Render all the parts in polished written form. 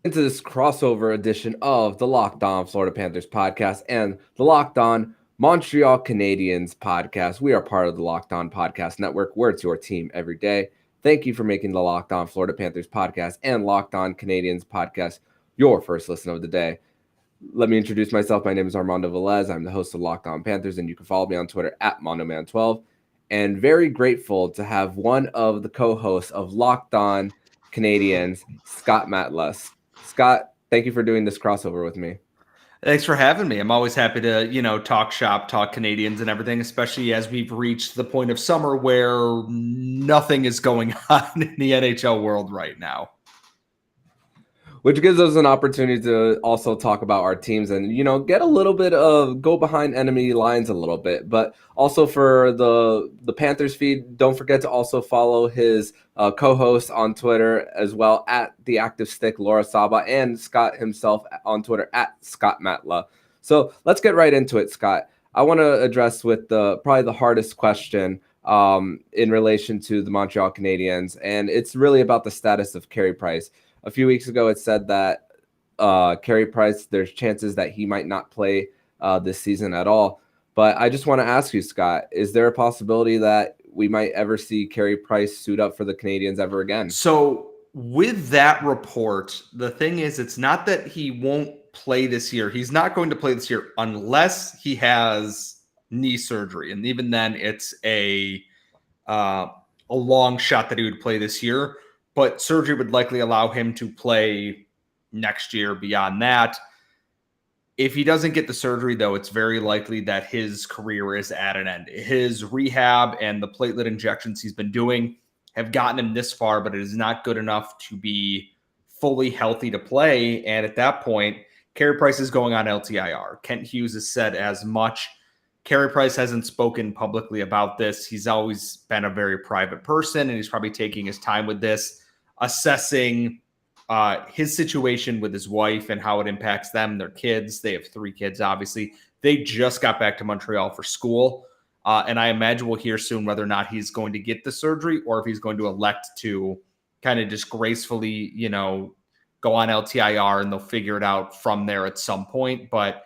into this crossover edition of the Locked On Florida Panthers podcast and the Locked On Montreal Canadiens podcast. We are part of the Locked On Podcast Network, where it's your team every day. Thank you for making the Locked On Florida Panthers podcast and Locked On Canadiens podcast your first listen of the day. Let me introduce myself. My name is Armando Velez. I'm the host of Locked On Panthers, and you can follow me on Twitter at MondoMan12. And very grateful to have one of the co-hosts of Locked On Canadiens, Scott Matla. Scott, thank you for doing this crossover with me. Thanks for having me. I'm always happy to, talk shop, talk Canadiens and everything, especially as we've reached the point of summer where nothing is going on in the NHL world right now. Which gives us an opportunity to also talk about our teams and, get a little bit of go behind enemy lines a little bit. But also for the Panthers feed, don't forget to also follow his co-host on Twitter as well, at The Active Stick, Laura Saba, and Scott himself on Twitter at Scott Matla. So let's get right into it, Scott. I want to address with probably the hardest question in relation to the Montreal Canadiens, and it's really about the status of Carey Price. A few weeks ago, it said that Carey Price, there's chances that he might not play this season at all. But I just want to ask you, Scott, is there a possibility that we might ever see Carey Price suit up for the Canadiens ever again? So with that report, the thing is, it's not that he won't play this year. He's not going to play this year unless he has knee surgery. And even then, it's a long shot that he would play this year. But surgery would likely allow him to play next year beyond that. If he doesn't get the surgery, though, it's very likely that his career is at an end. His rehab and the platelet injections he's been doing have gotten him this far, but it is not good enough to be fully healthy to play. And at that point, Carey Price is going on LTIR. Kent Hughes has said as much. Carey Price hasn't spoken publicly about this. He's always been a very private person, and he's probably taking his time with this, assessing his situation with his wife and how it impacts them, their kids. They have 3 kids, obviously. They just got back to Montreal for school, and I imagine we'll hear soon whether or not he's going to get the surgery or if he's going to elect to kind of just gracefully, go on LTIR, and they'll figure it out from there at some point. But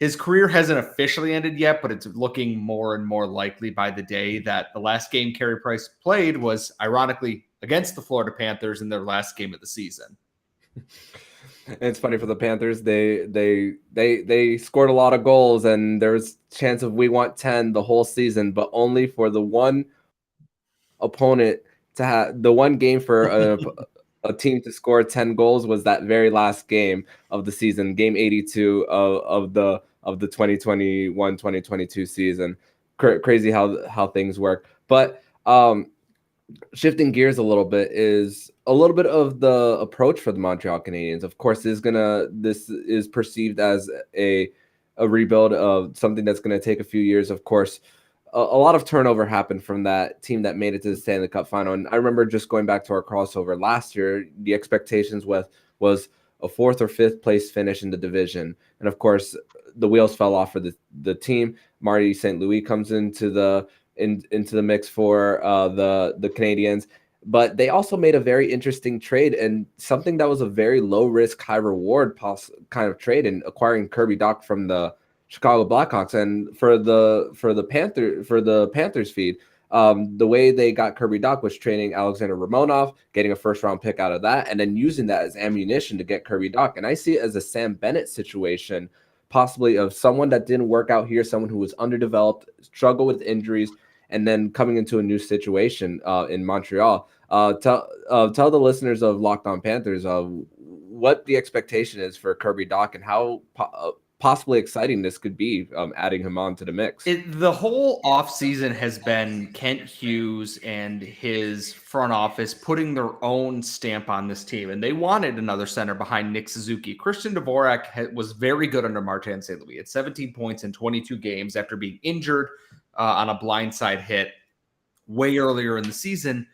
his career hasn't officially ended yet, but it's looking more and more likely by the day that the last game Carey Price played was, ironically, against the Florida Panthers in their last game of the season. It's funny for the Panthers. They scored a lot of goals, and there's a chance of we want 10 the whole season, but only for the one opponent to have the one game for a team to score 10 goals was that very last game of the season, game 82 of the 2021-2022 season. Crazy how things work. But shifting gears a little bit is a little bit of the approach for the Montreal Canadiens. Of course, this is perceived as a rebuild of something that's going to take a few years. Of course, a lot of turnover happened from that team that made it to the Stanley Cup final. And I remember just going back to our crossover last year, the expectations was a 4th or 5th place finish in the division. And of course, the wheels fell off for the team. Marty St. Louis comes into the mix for the Canadiens. But they also made a very interesting trade, and something that was a very low risk, high reward kind of trade, in acquiring Kirby Dach from the Chicago Blackhawks. And for the Panthers feed, the way they got Kirby Dach was trading Alexander Romanov, getting a 1st-round pick out of that, and then using that as ammunition to get Kirby Dach. And I see it as a Sam Bennett situation, possibly, of someone that didn't work out here, someone who was underdeveloped, struggled with injuries, and then coming into a new situation in Montreal. Tell the listeners of Locked On Panthers what the expectation is for Kirby Dach and how possibly exciting this could be, adding him on to the mix. The whole offseason has been Kent Hughes and his front office putting their own stamp on this team, and they wanted another center behind Nick Suzuki. Christian Dvorak was very good under Martin St. Louis at 17 points in 22 games after being injured on a blindside hit way earlier in the season,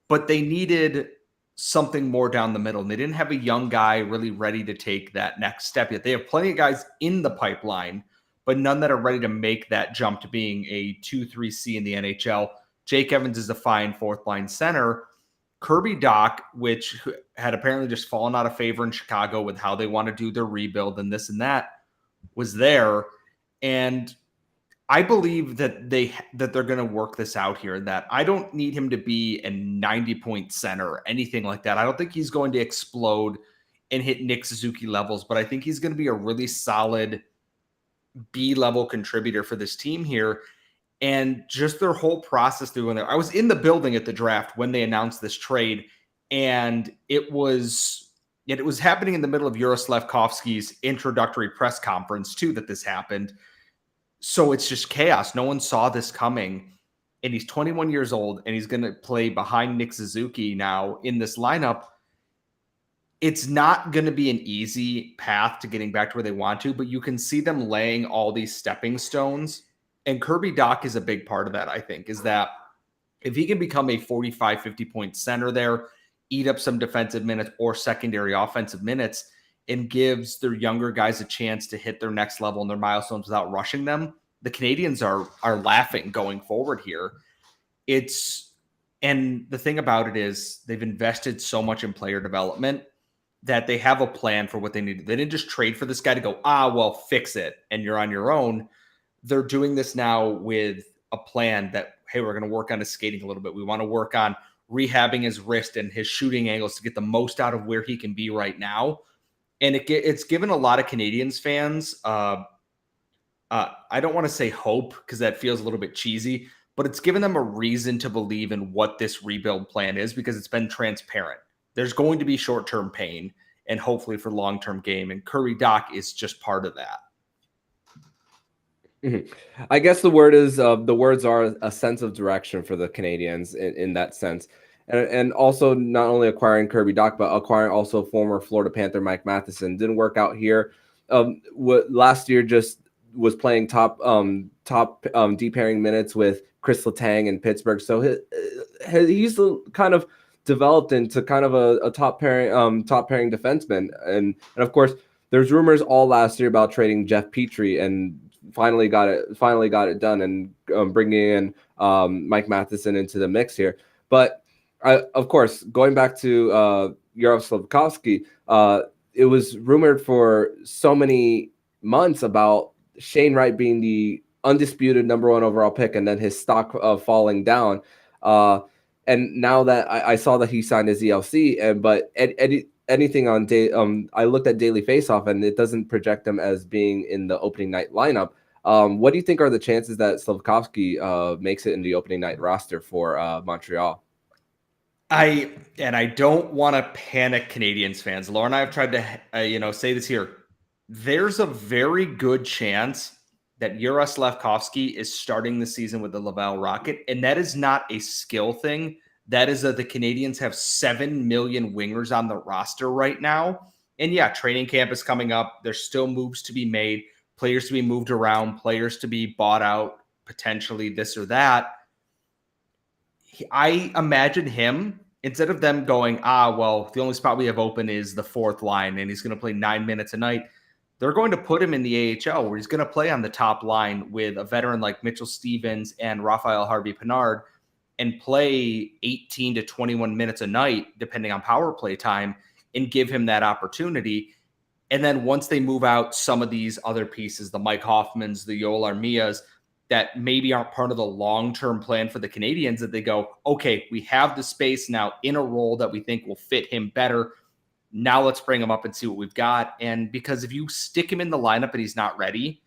but they needed something more down the middle. And they didn't have a young guy really ready to take that next step yet. They have plenty of guys in the pipeline, but none that are ready to make that jump to being a 2-3C in the NHL. Jake Evans is a fine 4th line center. Kirby Dach, which had apparently just fallen out of favor in Chicago with how they want to do their rebuild and this and that, was there. And I believe that they're going to work this out here, that I don't need him to be a 90-point center or anything like that. I don't think he's going to explode and hit Nick Suzuki levels, but I think he's going to be a really solid B-level contributor for this team here. And just their whole process through there. I was in the building at the draft when they announced this trade, and it was happening in the middle of Juraj Slafkovsky's introductory press conference too that this happened. So it's just chaos. No one saw this coming. And he's 21 years old, and he's going to play behind Nick Suzuki now in this lineup. It's not going to be an easy path to getting back to where they want to, but you can see them laying all these stepping stones. And Kirby Dach is a big part of that, I think, is that if he can become a 45, 50-point center there, eat up some defensive minutes or secondary offensive minutes, and gives their younger guys a chance to hit their next level and their milestones without rushing them, the Canadiens are laughing going forward here. And the thing about it is they've invested so much in player development that they have a plan for what they need. They didn't just trade for this guy to go, well, fix it, and you're on your own. They're doing this now with a plan that, hey, we're going to work on his skating a little bit. We want to work on rehabbing his wrist and his shooting angles to get the most out of where he can be right now. And it's given a lot of Canadiens fans, I don't want to say hope because that feels a little bit cheesy, but it's given them a reason to believe in what this rebuild plan is because it's been transparent. There's going to be short-term pain and hopefully for long-term gain. And Kirby Dach is just part of that. Mm-hmm. I guess the words are a sense of direction for the Canadiens in that sense. And also not only acquiring Kirby Dach, but acquiring also former Florida Panther Mike Matheson. Didn't work out here. Last year just was playing top deep pairing minutes with Chris Letang in Pittsburgh. So he's kind of developed into kind of a top pairing defenseman. And of course, there's rumors all last year about trading Jeff Petrie, and finally got it done, and bringing in Mike Matheson into the mix here. But of course, going back to Juraj Slafkovsky, it was rumored for so many months about Shane Wright being the undisputed number 1 overall pick, and then his stock falling down. And now that I saw that he signed his ELC, but anything on I looked at Daily Faceoff, and it doesn't project him as being in the opening night lineup. What do you think are the chances that Slafkovsky makes it in the opening night roster for Montreal? I don't want to panic Canadiens fans. Laura and I have tried to say this here. There's a very good chance that Juraj Slafkovsky is starting the season with the Laval Rocket, and that is not a skill thing. That is that the Canadiens have 7 million wingers on the roster right now. And yeah, training camp is coming up. There's still moves to be made, players to be moved around, players to be bought out, potentially this or that. I imagine him, instead of them going, well, the only spot we have open is the 4th line, and he's going to play 9 minutes a night. They're going to put him in the AHL, where he's going to play on the top line with a veteran like Mitchell Stevens and Raphael Harvey-Pinard, and play 18 to 21 minutes a night, depending on power play time, and give him that opportunity. And then once they move out some of these other pieces, the Mike Hoffmans, the Yoel Armias, that maybe aren't part of the long-term plan for the Canadiens, that they go, okay, we have the space now in a role that we think will fit him better. Now let's bring him up and see what we've got. And because if you stick him in the lineup and he's not ready,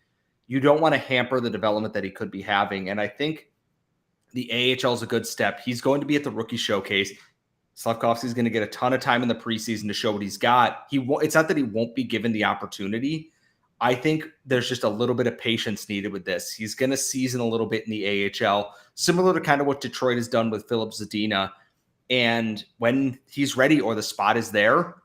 you don't want to hamper the development that he could be having. And I think the AHL is a good step. He's going to be at the rookie showcase. Slafkovsky is going to get a ton of time in the preseason to show what he's got. It's not that he won't be given the opportunity. I think there's just a little bit of patience needed with this. He's going to season a little bit in the AHL, similar to kind of what Detroit has done with Filip Zadina. And when he's ready or the spot is there,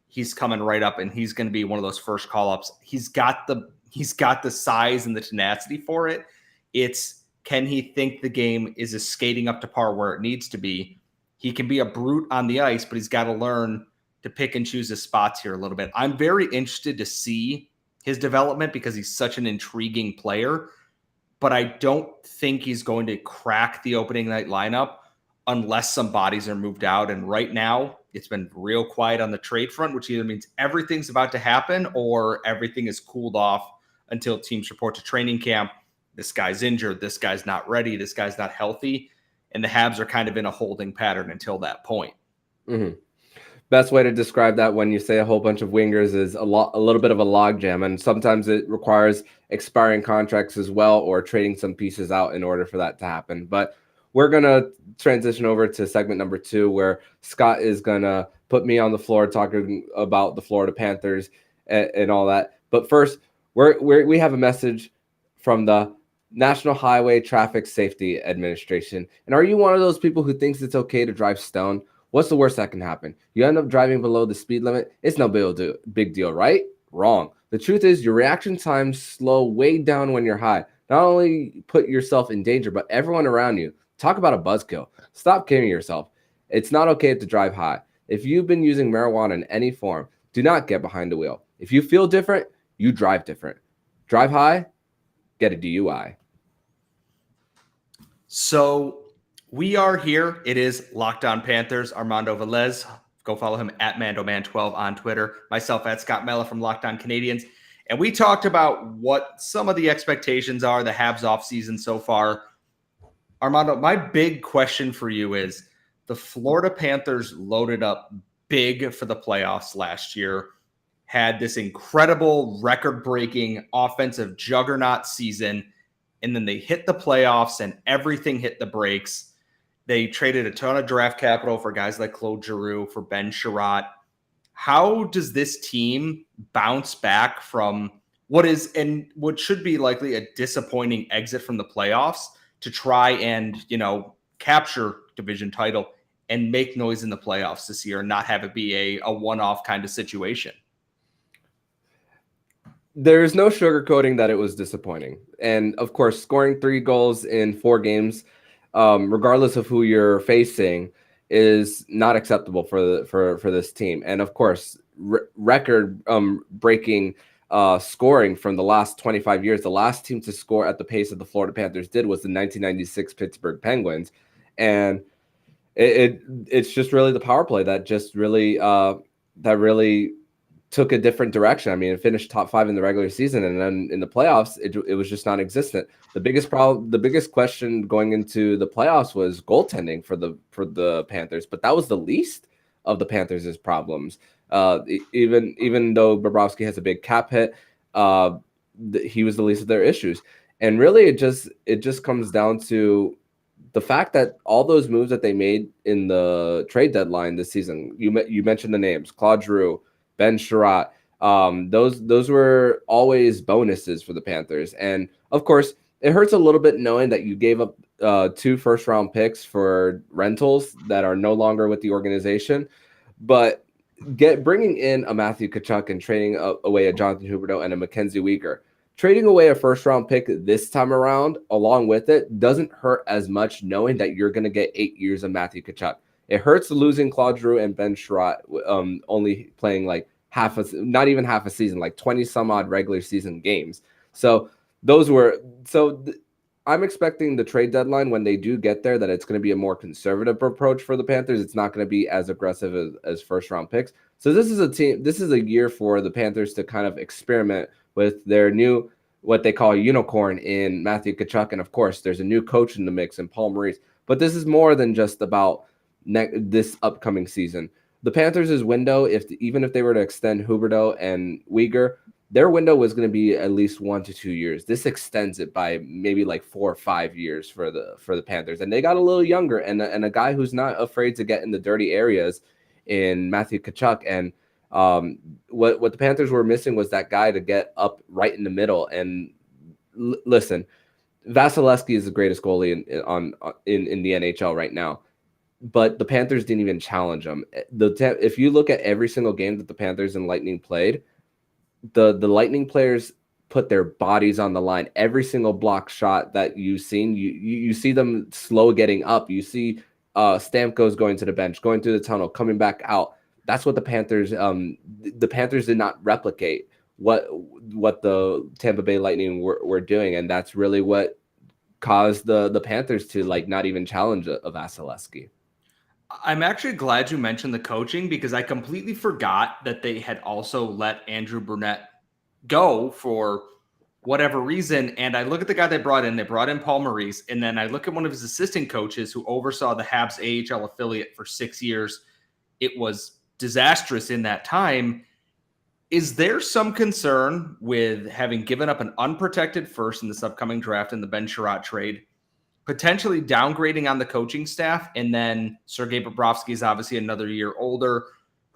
he's coming right up, and he's going to be one of those first call-ups. He's got the size and the tenacity for it. It's, can he think the game is skating up to par where it needs to be? He can be a brute on the ice, but he's got to learn to pick and choose his spots here a little bit. I'm very interested to see his development because he's such an intriguing player, but I don't think he's going to crack the opening night lineup unless some bodies are moved out. And right now, it's been real quiet on the trade front, which either means everything's about to happen or everything is cooled off until teams report to training camp. This guy's injured. This guy's not ready. This guy's not healthy. And the Habs are kind of in a holding pattern until that point. Mm-hmm. Best way to describe that when you say a whole bunch of wingers is a little bit of a logjam, and sometimes it requires expiring contracts as well or trading some pieces out in order for that to happen. But we're going to transition over to segment number 2, where Scott is going to put me on the floor talking about the Florida Panthers and all that. But first, we have a message from the National Highway Traffic Safety Administration. And are you one of those people who thinks it's okay to drive stoned? What's the worst that can happen? You end up driving below the speed limit. It's no big deal, right? Wrong. The truth is your reaction times slow way down when you're high. Not only put yourself in danger, but everyone around you. Talk about a buzzkill. Stop kidding yourself. It's not okay to drive high. If you've been using marijuana in any form, do not get behind the wheel. If you feel different, you drive different. Drive high, get a DUI. So we are here. It is Locked On Panthers. Armando Velez. Go follow him at MandoMan12 on Twitter. Myself at Scott Matla from Locked On Canadiens. And we talked about what some of the expectations are, the Habs offseason so far. Armando, my big question for you is the Florida Panthers loaded up big for the playoffs last year, had this incredible record-breaking offensive juggernaut season, and then they hit the playoffs and everything hit the brakes. They traded a ton of draft capital for guys like Claude Giroux, for Ben Chiarot. How does this team bounce back from what is and what should be likely a disappointing exit from the playoffs to try and, capture division title and make noise in the playoffs this year and not have it be a one-off kind of situation? There's no sugarcoating that it was disappointing. And of course, scoring 3 goals in 4 games, regardless of who you're facing, is not acceptable for this team. And of course, record breaking scoring from the last 25 years. The last team to score at the pace that the Florida Panthers did was the 1996 Pittsburgh Penguins. And it's just really the power play that just really took a different direction. I mean, it finished top 5 in the regular season, and then in the playoffs, it was just non-existent. The biggest question going into the playoffs was goaltending for the Panthers, but that was the least of the Panthers' problems. Even though Bobrovsky has a big cap hit, he was the least of their issues. And really, it just comes down to the fact that all those moves that they made in the trade deadline this season. You mentioned the names: Claude Giroux, Ben Chiarot. Those were always bonuses for the Panthers. And of course, it hurts a little bit knowing that you gave up 2 first-round picks for rentals that are no longer with the organization. But bringing in a Matthew Tkachuk and trading away a Jonathan Huberdeau and a Mackenzie Weegar, trading away a first-round pick this time around, along with it, doesn't hurt as much knowing that you're going to get 8 years of Matthew Tkachuk. It hurts losing Claude Giroux and Ben Chiarot only playing like not even half a season, like 20 some odd regular season games. So I'm expecting the trade deadline, when they do get there, that it's going to be a more conservative approach for the Panthers. It's not going to be as aggressive as first round picks. So this is a year for the Panthers to kind of experiment with their new, what they call a unicorn in Matthew Tkachuk. And of course, there's a new coach in the mix in Paul Maurice. But this is more than just about this upcoming season. The Panthers' window, even if they were to extend Huberdeau and Weegar, their window was going to be at least 1 to 2 years. This extends it by maybe like 4 or 5 years for the Panthers. And they got a little younger, and a guy who's not afraid to get in the dirty areas in Matthew Tkachuk. And what the Panthers were missing was that guy to get up right in the middle. And listen, Vasilevsky is the greatest goalie in the NHL right now. But the Panthers didn't even challenge him. If you look at every single game that the Panthers and Lightning played, the Lightning players put their bodies on the line. Every single block shot that you've seen, you see them slow getting up. You see Stamkos going to the bench, going through the tunnel, coming back out. That's what the Panthers did not replicate what the Tampa Bay Lightning were doing, and that's really what caused the Panthers to like not even challenge a Vasilevsky. I'm actually glad you mentioned the coaching because I completely forgot that they had also let Andrew Brunette go for whatever reason. And I look at the guy they brought in. They brought in Paul Maurice. And then I look at one of his assistant coaches who oversaw the Habs AHL affiliate for 6 years. It was disastrous in that time. Is there some concern with having given up an unprotected first in this upcoming draft in the Ben Sherratt trade, potentially downgrading on the coaching staff? And then Sergei Bobrovsky is obviously another year older.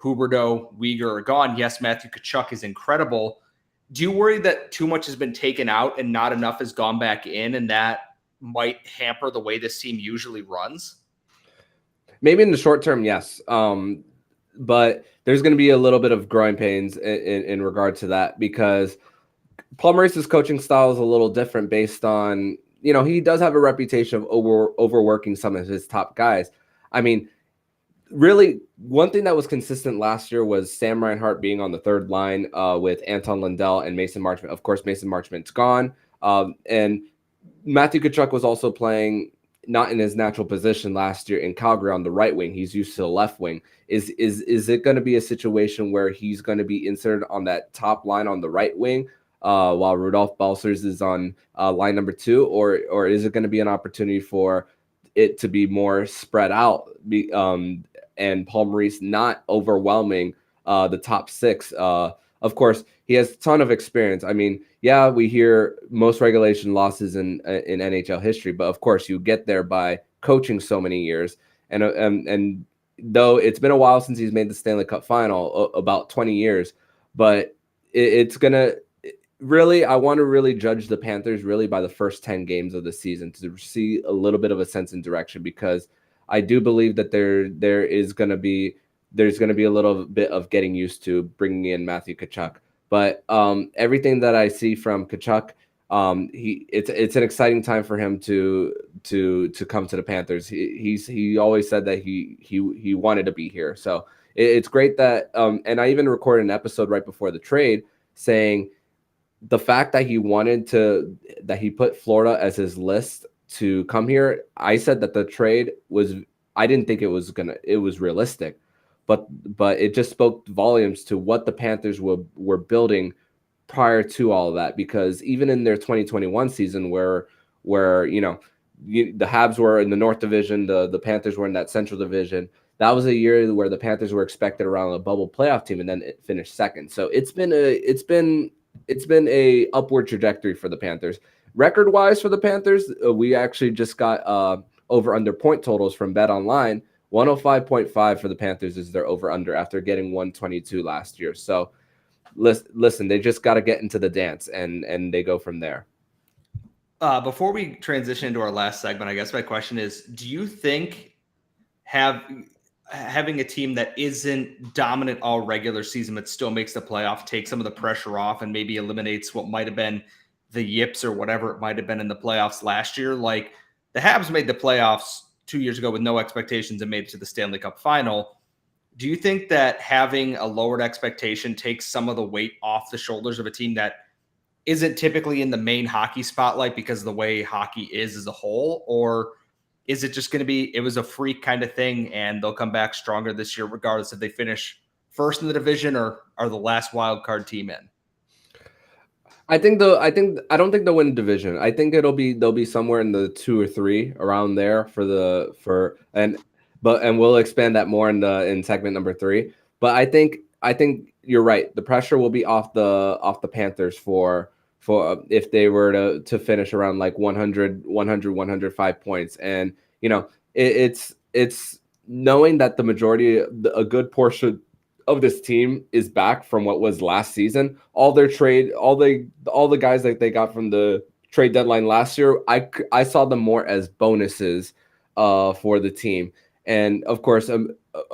Huberdeau, Weegar are gone. Yes, Matthew Tkachuk is incredible. Do you worry that too much has been taken out and not enough has gone back in, and that might hamper the way this team usually runs? Maybe in the short term, yes. But there's going to be a little bit of growing pains in regard to that, because Paul Maurice's coaching style is a little different based on, he does have a reputation of overworking some of his top guys. I mean, really, one thing that was consistent last year was Sam Reinhart being on the third line with Anton Lundell and Mason Marchment. Of course, Mason Marchment's gone. And Matthew Tkachuk was also playing not in his natural position last year in Calgary on the right wing. He's used to the left wing. Is it going to be a situation where he's going to be inserted on that top line on the right wing while Rudolph Balcers is on line number 2? Or is it going to be an opportunity for it to be more spread out and Paul Maurice not overwhelming the top 6? Of course, he has a ton of experience. I mean, yeah, we hear most regulation losses in NHL history, but of course, you get there by coaching so many years. And though it's been a while since he's made the Stanley Cup final, about 20 years, but it's gonna really, I want to really judge the Panthers really by the first 10 games of the season to see a little bit of a sense and direction, because I do believe that there's going to be a little bit of getting used to bringing in Matthew Tkachuk. But everything that I see from Tkachuk, it's an exciting time for him to come to the Panthers. He always said that he wanted to be here. So it's great that and I even recorded an episode right before the trade saying the fact that he put Florida as his list to come here. I said that the trade I didn't think it was realistic, but it just spoke volumes to what the Panthers were building prior to all of that, because even in their 2021 season where the Habs were in the North Division, the Panthers were in that Central Division. That was a year where the Panthers were expected around a bubble playoff team, and then it finished second. So it's been a upward trajectory for the Panthers. Record-wise for the Panthers, we actually just got over-under point totals from BetOnline. 105.5 for the Panthers is their over-under after getting 122 last year. So listen, they just got to get into the dance, and they go from there. Before we transition into our last segment, I guess my question is, do you think having a team that isn't dominant all regular season but still makes the playoff take some of the pressure off and maybe eliminates what might have been the yips or whatever it might have been in the playoffs last year? Like, the Habs made the playoffs 2 years ago with no expectations and made it to the Stanley Cup final. Do you think that having a lowered expectation takes some of the weight off the shoulders of a team that isn't typically in the main hockey spotlight because of the way hockey is as a whole? Or is it just going to be, it was a freak kind of thing and they'll come back stronger this year regardless if they finish first in the division or are the last wild card team in? I don't think they'll win the division. I think they'll be somewhere in the 2 or 3 around there and we'll expand that more in segment number 3. But I think you're right. The pressure will be off the Panthers for if they were to finish around like 105 points. And it's knowing that a good portion of this team is back from what was last season. All the guys that they got from the trade deadline last year, I saw them more as bonuses for the team. And of course, a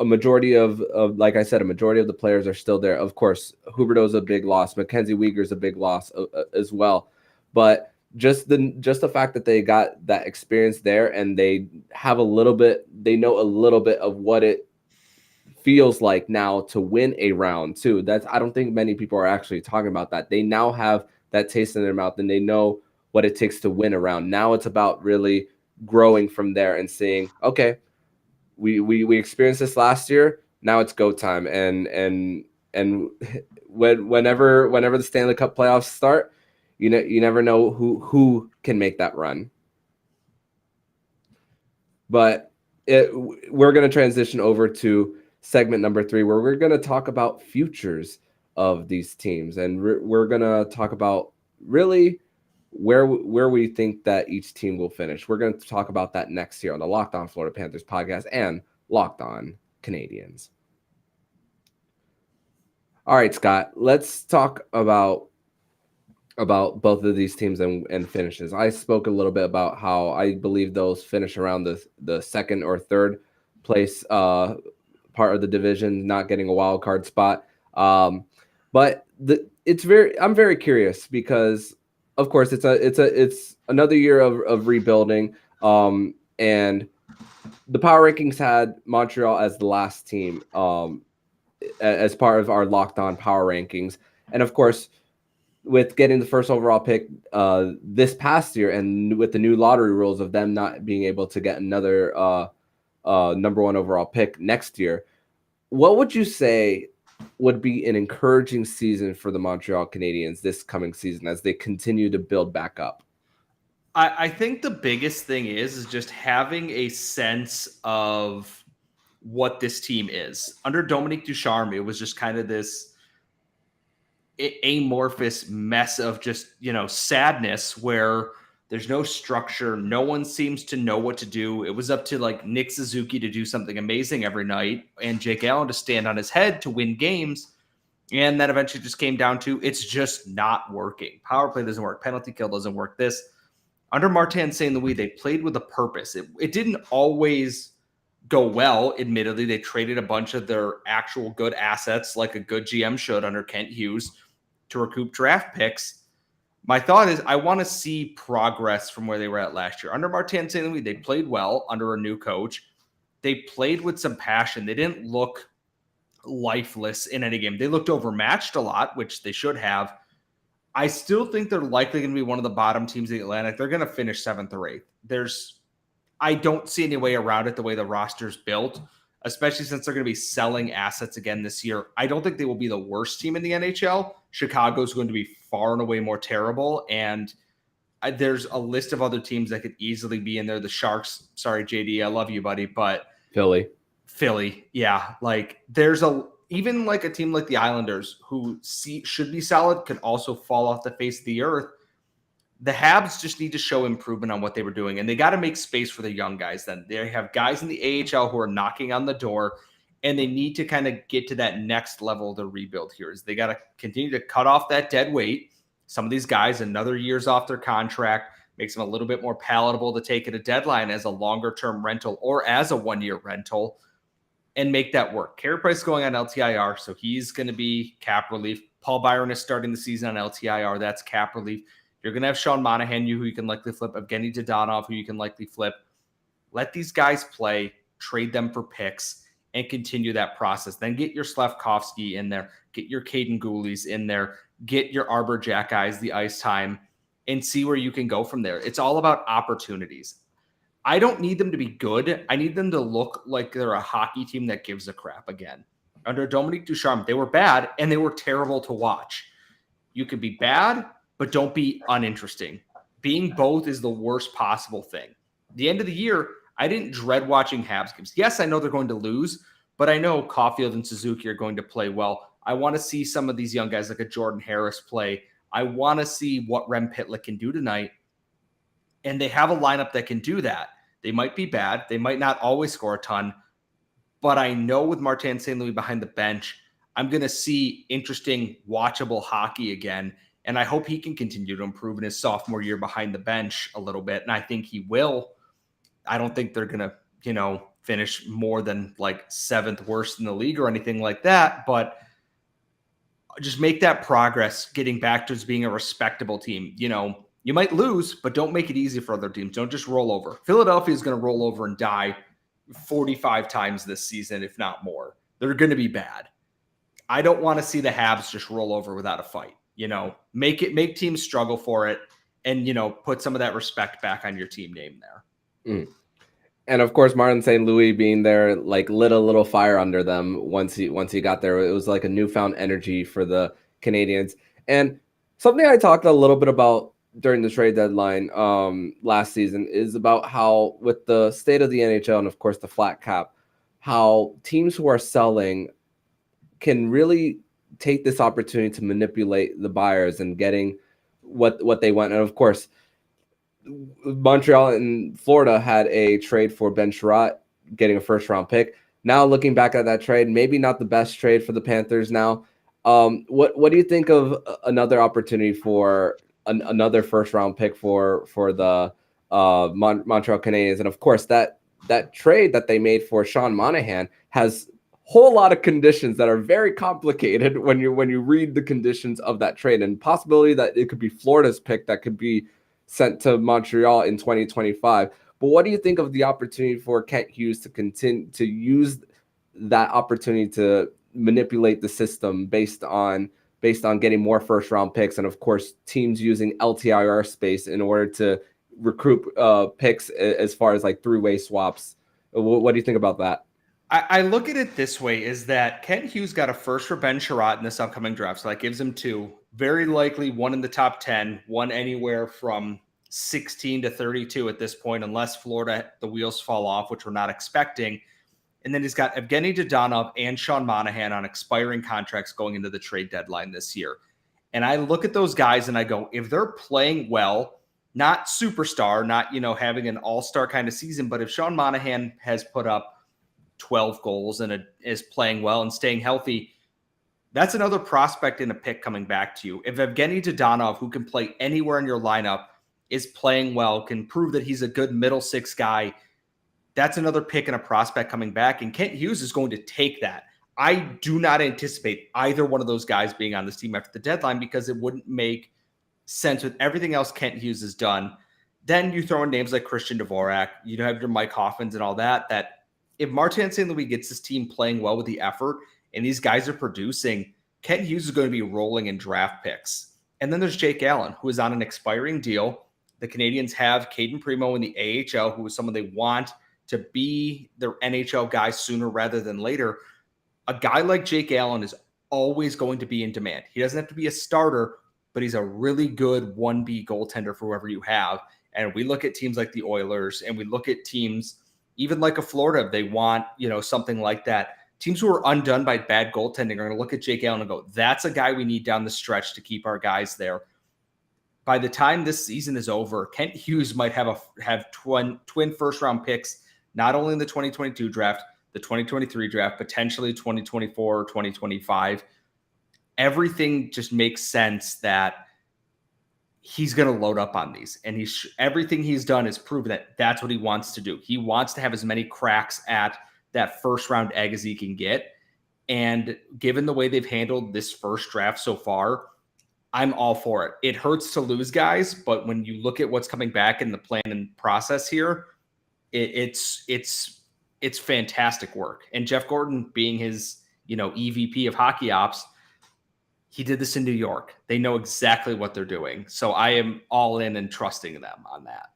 majority of like I said, a majority of the players are still there. Of course, Huberdeau's a big loss. Mackenzie Weegar's a big loss as well. But just the fact that they got that experience there and they know a little bit of what it feels like now to win a round too. I don't think many people are actually talking about that. They now have that taste in their mouth and they know what it takes to win a round. Now it's about really growing from there and saying, okay, we experienced this last year. Now it's go time. And whenever the Stanley Cup playoffs start, you never know who can make that run. But we're going to transition over to segment number 3, where we're going to talk about futures of these teams, and we're going to talk about really where we think that each team will finish. We're going to talk about that next year on the Locked On Florida Panthers podcast and Locked On Canadiens. All right, Scott, let's talk about both of these teams and finishes. I spoke a little bit about how I believe those finish around the second or third place part of the division, not getting a wild card spot. But I'm very curious because, of course, it's another year of rebuilding. And the power rankings had Montreal as the last team as part of our Locked On power rankings, and of course, with getting the first overall pick this past year, and with the new lottery rules of them not being able to get another number 1 overall pick next year, what would you say would be an encouraging season for the Montreal Canadiens this coming season as they continue to build back up? I think the biggest thing is just having a sense of what this team is. Under Dominique Ducharme, it was just kind of this amorphous mess of just, sadness where there's no structure. No one seems to know what to do. It was up to like Nick Suzuki to do something amazing every night and Jake Allen to stand on his head to win games. And that eventually just came down to it's just not working. Power play doesn't work. Penalty kill doesn't work. This under Martin St. Louis, they played with a purpose. It didn't always go well. Admittedly, they traded a bunch of their actual good assets like a good GM should under Kent Hughes to recoup draft picks. My thought is I want to see progress from where they were at last year. Under Martin St. Louis, they played well under a new coach. They played with some passion. They didn't look lifeless in any game. They looked overmatched a lot, which they should have. I still think they're likely going to be one of the bottom teams in the Atlantic. They're going to finish 7th or 8th. I don't see any way around it the way the roster's built, especially since they're going to be selling assets again this year. I don't think they will be the worst team in the NHL. Chicago's going to be far and away more terrible, and there's a list of other teams that could easily be in there. The Sharks, sorry, JD, I love you, buddy, but Philly, yeah. Like there's even like a team like the Islanders who should be solid could also fall off the face of the earth. The Habs just need to show improvement on what they were doing, and they got to make space for the young guys. Then they have guys in the AHL who are knocking on the door, and they need to kind of get to that next level of the rebuild here. Is they got to continue to cut off that dead weight. Some of these guys, another year's off their contract, makes them a little bit more palatable to take at a deadline as a longer-term rental or as a 1-year rental, and make that work. Carey Price is going on LTIR, so he's going to be cap relief. Paul Byron is starting the season on LTIR. That's cap relief. You're going to have Sean Monahan, who you can likely flip, Evgeny Dodonov, who you can likely flip. Let these guys play, trade them for picks, and continue that process. Then get your Slafkovsky in there, get your Caden Goulies in there, get your Arbor Jack guys the ice time, and see where you can go from there. It's all about opportunities. I don't need them to be good. I need them to look like they're a hockey team that gives a crap again. Under Dominique Ducharme, they were bad, and they were terrible to watch. You could be bad, but don't be uninteresting. Being both is the worst possible thing. The end of the year, I didn't dread watching Habs games. Yes, I know they're going to lose, but I know Caulfield and Suzuki are going to play well. I want to see some of these young guys like a Jordan Harris play. I want to see what Rem Pitlick can do tonight. And they have a lineup that can do that. They might be bad. They might not always score a ton. But I know with Martin St. Louis behind the bench, I'm going to see interesting, watchable hockey again. And I hope he can continue to improve in his sophomore year behind the bench a little bit. And I think he will. I don't think they're going to, finish more than like 7th worst in the league or anything like that. But just make that progress, getting back to being a respectable team. You might lose, but don't make it easy for other teams. Don't just roll over. Philadelphia is going to roll over and die 45 times this season, if not more. They're going to be bad. I don't want to see the Habs just roll over without a fight. Make teams struggle for it and, put some of that respect back on your team name there. Mm. And of course, Martin St. Louis being there, like, lit a little fire under them once he got there. It was like a newfound energy for the Canadiens. And something I talked a little bit about during the trade deadline last season is about how, with the state of the NHL and of course the flat cap, how teams who are selling can really take this opportunity to manipulate the buyers and getting what they want. And of course, Montreal and Florida had a trade for Ben Sherratt, getting a first-round pick. Now, looking back at that trade, maybe not the best trade for the Panthers now. What do you think of another opportunity for another first-round pick for the Montreal Canadiens? And of course, that trade that they made for Sean Monahan has a whole lot of conditions that are very complicated when you read the conditions of that trade, and possibility that it could be Florida's pick that could be sent to Montreal in 2025. But what do you think of the opportunity for Kent Hughes to continue to use that opportunity to manipulate the system based on getting more first round picks, and of course teams using LTIR space in order to recruit picks as far as like three-way swaps? What do you think about that? I look at it this way, is that Kent Hughes got a first for Ben Sherratt in this upcoming draft. So that gives him two, very likely one in the top 10, one anywhere from 16 to 32 at this point, unless Florida, the wheels fall off, which we're not expecting. And then he's got Evgeny Dadonov and Sean Monahan on expiring contracts going into the trade deadline this year. And I look at those guys and I go, if they're playing well, not superstar, not, having an all-star kind of season, but if Sean Monahan has put up 12 goals and is playing well and staying healthy, that's another prospect in a pick coming back to you. If Evgeny Dadonov, who can play anywhere in your lineup, is playing well, can prove that he's a good middle six guy, that's another pick and a prospect coming back. And Kent Hughes is going to take that. I do not anticipate either one of those guys being on this team after the deadline, because it wouldn't make sense with everything else Kent Hughes has done. Then you throw in names like Christian Dvorak, you have your Mike Hoffmans and all that if Martin St. Louis gets this team playing well with the effort and these guys are producing, Kent Hughes is going to be rolling in draft picks. And then there's Jake Allen, who is on an expiring deal. The Canadiens have Caden Primo in the AHL, who is someone they want to be their NHL guy sooner rather than later. A guy like Jake Allen is always going to be in demand. He doesn't have to be a starter, but he's a really good 1B goaltender for whoever you have. And we look at teams like the Oilers, and we look at teams even like a Florida, they want, something like that. Teams who are undone by bad goaltending are going to look at Jake Allen and go, that's a guy we need down the stretch to keep our guys there. By the time this season is over, Kent Hughes might have twin first-round picks, not only in the 2022 draft, the 2023 draft, potentially 2024 or 2025. Everything just makes sense that he's going to load up on these, and everything he's done is proven that that's what he wants to do. He wants to have as many cracks at that first round egg as he can get. And given the way they've handled this first draft so far, I'm all for it. It hurts to lose guys, but when you look at what's coming back in the plan and process here, it's fantastic work. And Jeff Gordon, being his, EVP of hockey ops, he did this in New York. They know exactly what they're doing. So I am all in and trusting them on that.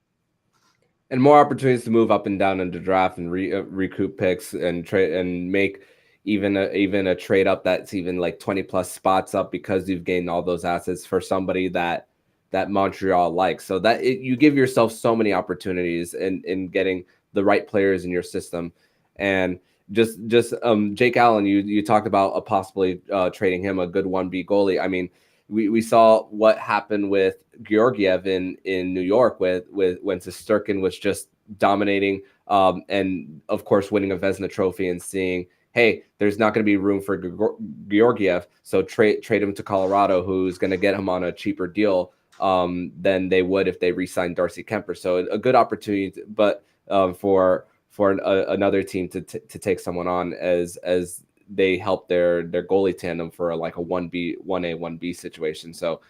And more opportunities to move up and down in the draft and recoup picks and trade and make even a trade up that's even like 20 plus spots up, because you've gained all those assets for somebody that Montreal likes. So that you give yourself so many opportunities in getting the right players in your system. And just Jake Allen, you talked about possibly trading him, a good 1B goalie. I mean, we saw what happened with Georgiev in New York with when Shesterkin was just dominating, and of course winning a Vezina trophy, and seeing, hey, there's not going to be room for Georgiev, so trade him to Colorado, who's going to get him on a cheaper deal than they would if they re-signed Darcy Kemper. So a good opportunity, but for another team to take someone on as they help their goalie tandem for like a 1A 1B situation. So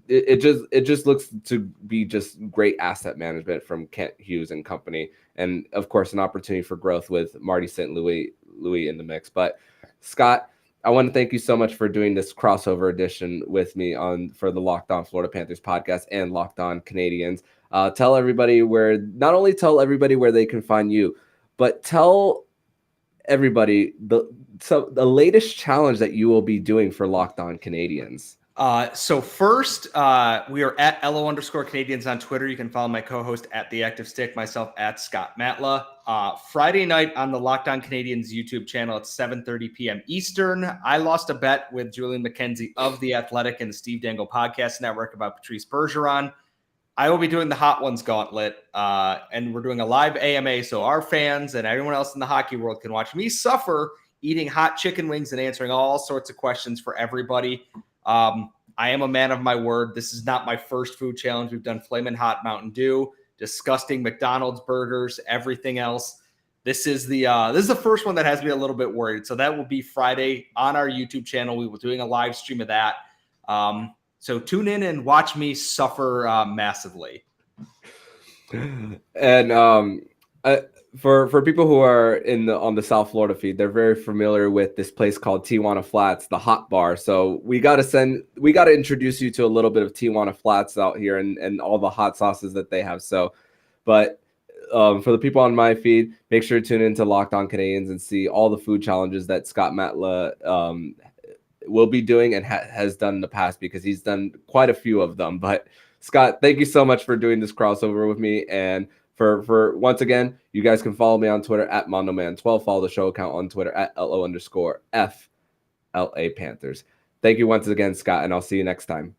it just looks to be just great asset management from Kent Hughes and company, and of course an opportunity for growth with Marty St. Louis in the mix. But Scott, I want to thank you so much for doing this crossover edition with me for the Locked On Florida Panthers podcast and Locked On Canadiens. Tell everybody not only tell everybody where they can find you, but tell everybody the latest challenge that you will be doing for Locked On Canadiens. So first, we are at LO_Canadiens on Twitter. You can follow my co-host at The Active Stick, myself at Scott Matla. Friday night on the Locked On Canadiens YouTube channel at 7:30 p.m. Eastern. I lost a bet with Julian McKenzie of The Athletic and the Steve Dangle Podcast Network about Patrice Bergeron. I will be doing the Hot Ones Gauntlet, and we're doing a live AMA, so our fans and everyone else in the hockey world can watch me suffer eating hot chicken wings and answering all sorts of questions for everybody. I am a man of my word. This is not my first food challenge. We've done Flamin' Hot Mountain Dew, disgusting McDonald's burgers, everything else. This is the first one that has me a little bit worried. So that will be Friday on our YouTube channel. We will be doing a live stream of that. So tune in and watch me suffer massively. And for people who are on the South Florida feed, they're very familiar with this place called Tijuana Flats, the hot bar. So we got to introduce you to a little bit of Tijuana Flats out here and all the hot sauces that they have. So, but for the people on my feed, make sure to tune into Locked On Canadiens and see all the food challenges that Scott Matla will be doing and has done in the past, because he's done quite a few of them. But Scott, thank you so much for doing this crossover with me. And for once again, you guys can follow me on Twitter at MondoMan12. Follow the show account on Twitter at LO_FLA Panthers. Thank you once again, Scott, and I'll see you next time.